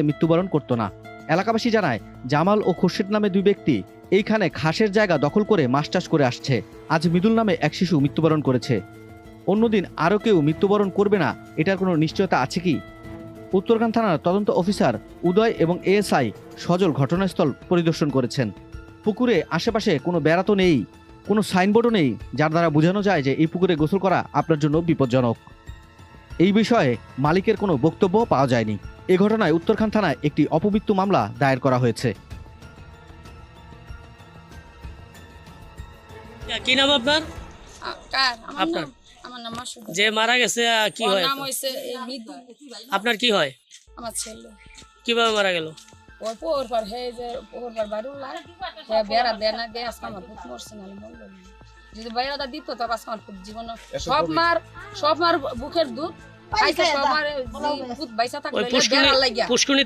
মৃত্যুবরণ করত না। এলাকাবাসী জানায়, জামাল ও খুরশিদ নামে দুই ব্যক্তি এইখানে ঘাসের জায়গা দখল করে মাছ চাষ করে আসছে। আজ মৃদুল নামে এক শিশু মৃত্যুবরণ করেছে। অন্যদিন আরও কেউ মৃত্যুবরণ করবে না, এটার কোনো নিশ্চয়তা আছে কি? উত্তরখান থানার তদন্ত অফিসার উদয় এবং এএসআই সজল ঘটনাস্থল পরিদর্শন করেছেন। পুকুরে আশেপাশে কোনো বেড়া তো নেই, কোনো সাইনবোর্ডও নেই যার দ্বারা বোঝানো যায় যে এই পুকুরে গোসল করা আপনার জন্য বিপজ্জনক। এই বিষয়ে মালিকের কোনো বক্তব্য পাওয়া যায়নি। এ ঘটনায় উত্তরখান থানায় একটি অপমৃত্যু মামলা দায়ের করা হয়েছে। কি নাম আপনার? আপনার আমার নাম মাসুদ। যে মারা গেছে কি ওর হয়? নাম হইছে মৃদু। আপনার কি হয়? আমার ছেলে। কিভাবে মারা গেল? ওর পোর পর হে যে পোর পর বাড়ুলা হে বেড়া দেয় না দেয় আজকে আমার পুত মরছে না মরল না। যদি বেড়াটা দিত তবে আজকে আমার পুত জীবন সব মার বুকের দুধ খাইছে, সব মার পুত বাইসা থাকলে বেড়া লাগিয়া পুষ্কুনিতে